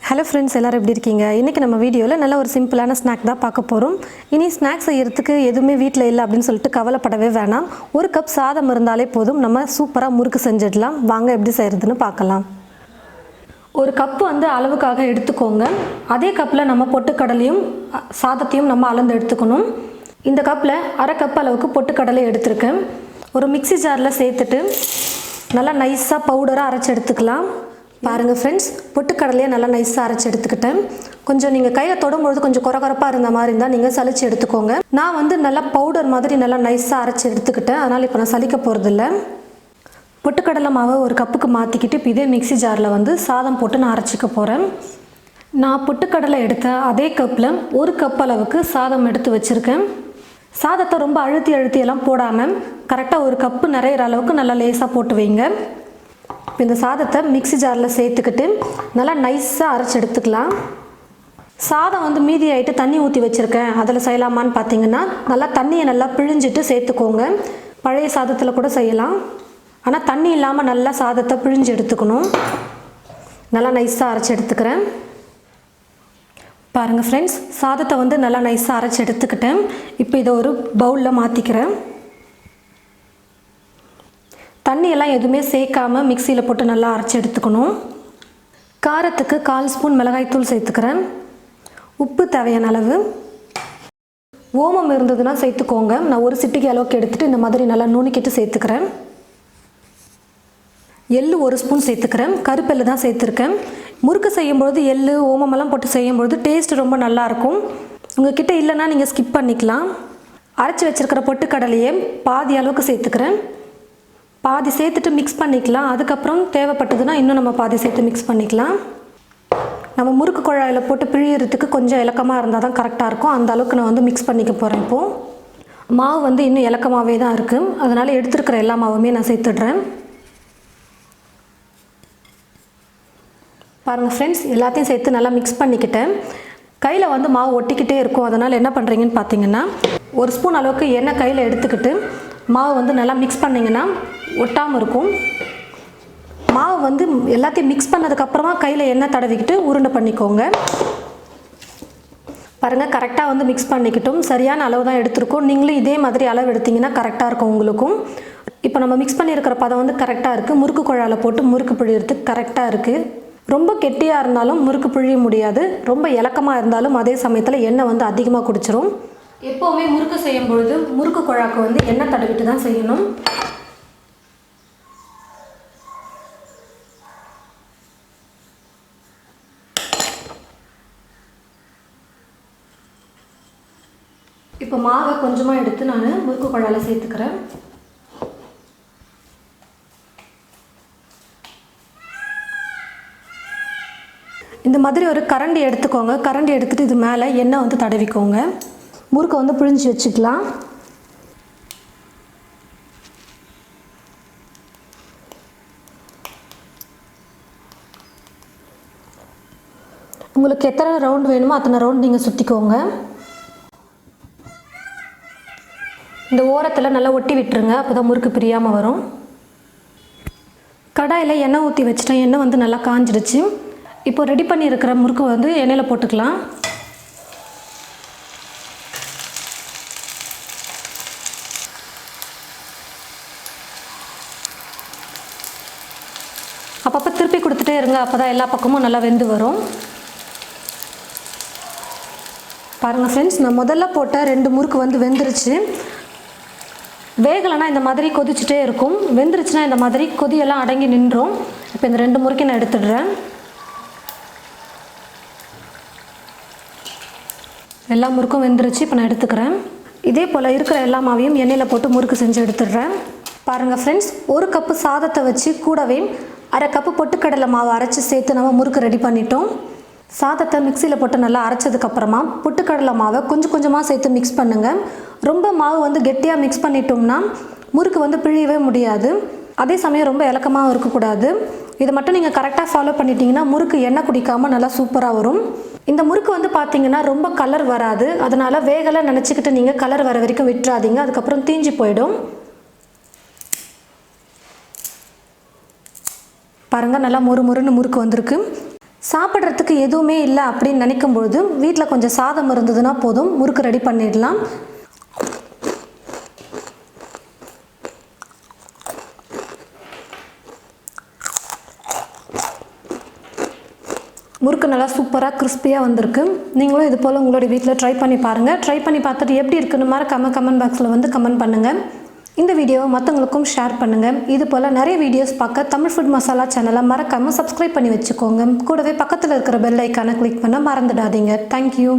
Hello friends, எல்லோரும் எப்படி இருக்கீங்க? இன்றைக்கி நம்ம வீடியோவில் நல்ல ஒரு சிம்பிளான ஸ்நாக் தான் பார்க்க போகிறோம். இனி ஸ்நாக்ஸ் செய்கிறதுக்கு எதுவுமே வீட்டில் இல்லை அப்படின்னு சொல்லிட்டு கவலைப்படவே வேணாம். ஒரு கப் சாதம் இருந்தாலே போதும், நம்ம சூப்பராக முறுக்கு செஞ்சிடலாம். வாங்க எப்படி செய்கிறதுன்னு பார்க்கலாம். ஒரு கப்பு அளவுக்காக எடுத்துக்கோங்க. அதே கப்பில் நம்ம பொட்டுக்கடலையும் சாதத்தையும் நம்ம அளந்து எடுத்துக்கணும். இந்த கப்பில் அரை கப் அளவுக்கு பொட்டுக்கடலை எடுத்துருக்கேன். ஒரு மிக்சி ஜாரில் சேர்த்துட்டு நல்லா நைஸாக பவுடராக அரைச்சி எடுத்துக்கலாம். பாருங்கள் ஃப்ரெண்ட்ஸ், பொட்டுக்கடலையே நல்லா நைஸாக அரைச்சி எடுத்துக்கிட்டேன். கொஞ்சம் நீங்கள் கையில் தொடும்பொழுது கொஞ்சம் குறகுறப்பாக இருந்த மாதிரி இருந்தால் நீங்கள் சலிச்சு எடுத்துக்கோங்க. நான் நல்லா பவுடர் மாதிரி நல்லா நைஸாக அரைச்சி எடுத்துக்கிட்டேன். அதனால் இப்போ நான் சலிக்க போகிறதில்ல. பொட்டுக்கடலை மாவை ஒரு கப்புக்கு மாற்றிக்கிட்டு இப்போ இதே மிக்சி ஜாரில் சாதம் போட்டு நான் அரைச்சிக்க போகிறேன். நான் பொட்டுக்கடலை எடுத்த அதே கப்பில் ஒரு கப் அளவுக்கு சாதம் எடுத்து வச்சுருக்கேன். சாதத்தை ரொம்ப அழுத்தியெல்லாம் போடாமல் கரெக்டாக ஒரு கப்பு நிறையிற அளவுக்கு நல்லா லேசாக போட்டு வைங்க. இப்போ இந்த சாதத்தை மிக்சி ஜாரில் சேர்த்துக்கிட்டு நல்லா நைஸாக அரைச்சி எடுத்துக்கலாம். சாதம் மீதி ஆகிட்டு தண்ணி ஊற்றி வச்சுருக்கேன், அதில் செய்யலாமான்னு பார்த்தீங்கன்னா நல்லா தண்ணியை நல்லா பிழிஞ்சிட்டு சேர்த்துக்கோங்க. பழைய சாதத்தில் கூட செய்யலாம், ஆனால் தண்ணி இல்லாமல் நல்லா சாதத்தை பிழிஞ்சு எடுத்துக்கணும். நல்லா நைஸாக அரைச்சி எடுத்துக்கிறேன். பாருங்கள் ஃப்ரெண்ட்ஸ், சாதத்தை நல்லா நைஸாக அரைச்சி எடுத்துக்கிட்டேன். இப்போ இதை ஒரு பவுலில் மாற்றிக்கிறேன். தண்ணியெல்லாம் எதுவுமே சேர்க்காமல் மிக்சியில் போட்டு நல்லா அரைச்சி எடுத்துக்கணும். காரத்துக்கு 1/4 ஸ்பூன் மிளகாய்த்தூள் சேர்த்துக்கிறேன். உப்பு தேவையான அளவு. ஓமம் இருந்ததுன்னா சேர்த்துக்கோங்க. நான் ஒரு சிட்டிகை அளவுக்கு எடுத்துகிட்டு இந்த மாதிரி நல்லா நுணுக்கிட்டு சேர்த்துக்கிறேன். எள்ளு 1 ஸ்பூன் சேர்த்துக்கிறேன். கருப்பெல்லு தான் சேர்த்துருக்கேன். முறுக்கு செய்யும்பொழுது எள்ளு ஓமமெல்லாம் போட்டு செய்யும்பொழுது டேஸ்ட் ரொம்ப நல்லாயிருக்கும். உங்கள் கிட்டே இல்லைன்னா நீங்கள் ஸ்கிப் பண்ணிக்கலாம். அரைச்சி வச்சுருக்கிற பொட்டுக்கடலையே பாதி அளவுக்கு சேர்த்துக்கிறேன். பாதி சேர்த்துட்டு மிக்ஸ் பண்ணிக்கலாம். அதுக்கப்புறம் தேவைப்பட்டதுன்னா இன்னும் நம்ம பாதி சேர்த்து மிக்ஸ் பண்ணிக்கலாம். நம்ம முறுக்கு குழாயில் போட்டு பிழியறதுக்கு கொஞ்சம் இலக்கமாக இருந்தால் தான் கரெக்டாக இருக்கும். அந்த அளவுக்கு நான் மிக்ஸ் பண்ணிக்க போகிறேன். இப்போது மாவு இன்னும் இலக்கமாகவே தான் இருக்குது, அதனால் எடுத்துருக்கிற எல்லா மாவுமே நான் சேர்த்துடுறேன். பாருங்கள் ஃப்ரெண்ட்ஸ், எல்லாத்தையும் சேர்த்து நல்லா மிக்ஸ் பண்ணிக்கிட்டேன். கையில் மாவு ஒட்டிக்கிட்டே இருக்கும். அதனால் என்ன பண்ணுறீங்கன்னு பார்த்தீங்கன்னா, 1 ஸ்பூன் அளவுக்கு எண்ணெய் கையில் எடுத்துக்கிட்டு மாவு நல்லா மிக்ஸ் பண்ணிங்கன்னா ஒட்டாமல் இருக்கும். மாவு எல்லாத்தையும் மிக்ஸ் பண்ணதுக்கப்புறமா கையில் எண்ணெய் தடவிக்கிட்டு உருண்டை பண்ணிக்கோங்க. பாருங்கள், கரெக்டாக மிக்ஸ் பண்ணிக்கிட்டோம். சரியான அளவு தான் எடுத்துருக்கோம். நீங்களும் இதே மாதிரி அளவு எடுத்திங்கன்னா கரெக்டாக இருக்கும் உங்களுக்கும். இப்போ நம்ம மிக்ஸ் பண்ணியிருக்கிற பதம் கரெக்டாக இருக்குது. முறுக்கு குழாயில் போட்டு முறுக்கு பிழியறதுக்கு கரெக்டாக இருக்குது. ரொம்ப கெட்டியாக இருந்தாலும் முறுக்கு பிழிய முடியாது, ரொம்ப இலக்கமாக இருந்தாலும் அதே சமயத்தில் எண்ணெய் அதிகமாக குடிச்சிரும். எப்போவுமே முறுக்கு செய்யும் பொழுது முறுக்கு குழாக்கு எண்ணெய் தடவிட்டு தான் செய்யணும். இப்போ மாவை கொஞ்சமாக எடுத்து நான் முறுக்கு குழாயில் சேர்த்துக்கிறேன். இந்த மாதிரி ஒரு கரண்டி எடுத்துக்கோங்க. கரண்டி எடுத்துகிட்டு இது மேலே எண்ணெய் தடவிக்கோங்க. முறுக்கை பிழிஞ்சு வச்சுக்கலாம். உங்களுக்கு எத்தனை ரவுண்ட் வேணுமோ அத்தனை ரவுண்ட் நீங்கள் சுற்றிக்கோங்க. இந்த ஓரத்தில் நல்லா ஒட்டி விட்டுருங்க, அப்போ தான் முறுக்கு பிரியாமல் வரும். கடாயில் எண்ணெய் ஊற்றி வச்சுட்டேன். எண்ணெய் நல்லா காஞ்சிடுச்சு. இப்போ ரெடி பண்ணி இருக்கிற முறுக்கு எண்ணெயில் போட்டுக்கலாம். அப்பப்போ திருப்பி கொடுத்துட்டே இருங்க, அப்போ தான் எல்லா பக்கமும் நல்லா வெந்து வரும். பாருங்கள் ஃப்ரெண்ட்ஸ், நான் முதல்ல போட்ட 2 முறுக்கு வெந்துருச்சு. வேகலைன்னா இந்த மாதிரி கொதிச்சுட்டே இருக்கும். வெந்துருச்சுன்னா இந்த மாதிரி கொதியெல்லாம் அடங்கி நின்றும். இப்போ இந்த 2 முறுக்கை நான் எடுத்துடுறேன். எல்லா முறுக்கும் வெந்துருச்சு. இப்போ நான் எடுத்துக்கிறேன். இதே போல் இருக்கிற எல்லா மாவையும் எண்ணெயில் போட்டு முறுக்கு செஞ்சு எடுத்துடுறேன். பாருங்கள் ஃப்ரெண்ட்ஸ், 1 கப்பு சாதத்தை வச்சு கூடவே அரை கப்பு பொட்டுக்கடலை மாவு அரைச்சி சேர்த்து நம்ம முறுக்கு ரெடி பண்ணிட்டோம். சாதத்தை மிக்சியில் போட்டு நல்லா அரைச்சதுக்கப்புறமா பொட்டுக்கடலை மாவை கொஞ்சம் கொஞ்சமாக சேர்த்து மிக்ஸ் பண்ணுங்கள். ரொம்ப மாவு கெட்டியாக மிக்ஸ் பண்ணிட்டோம்னா முறுக்கு பிழியவே முடியாது. அதே சமயம் ரொம்ப இலக்கமாகவும் இருக்கக்கூடாது. இதை மட்டும் நீங்கள் கரெக்டாக ஃபாலோ பண்ணிட்டீங்கன்னா முறுக்கு எண்ணெய் குடிக்காமல் நல்லா சூப்பராக வரும். இந்த முறுக்கு பார்த்தீங்கன்னா ரொம்ப கலர் வராது. அதனால் வேகலை நினச்சிக்கிட்டு நீங்கள் கலர் வர வரைக்கும் விட்டுறாதீங்க, அதுக்கப்புறம் தீஞ்சு போயிடும். பாருங்கள், நல்லா மொறு மொறுன்னு முறுக்கு வந்திருக்கு. சாப்பிட்றதுக்கு எதுவுமே இல்லை அப்படின்னு நினைக்கும் பொழுது வீட்டில் கொஞ்சம் சாதம் இருந்ததுன்னா போதும், முறுக்கு ரெடி பண்ணிடலாம். முறுக்கு நல்லா சூப்பராக கிறிஸ்பியாக வந்திருக்கு. நீங்களும் இது போல் உங்களுடைய வீட்டில் ட்ரை பண்ணி பாருங்கள். ட்ரை பண்ணி பார்த்துட்டு எப்படி இருக்குன்னு மறக்காமல் கமெண்ட் பாக்ஸில் வந்து கமெண்ட் பண்ணுங்கள். இந்த வீடியோவை மற்றவங்களுக்கும் ஷேர் பண்ணுங்கள். இது போல் நிறைய வீடியோஸ் பார்க்க தமிழ் ஃபுட் மசாலா சேனலை மறக்காமல் சப்ஸ்கிரைப் பண்ணி வச்சுக்கோங்க. கூடவே பக்கத்தில் இருக்கிற பெல் ஐக்கானை கிளிக் பண்ண மறந்துடாதீங்க. தேங்க்யூ.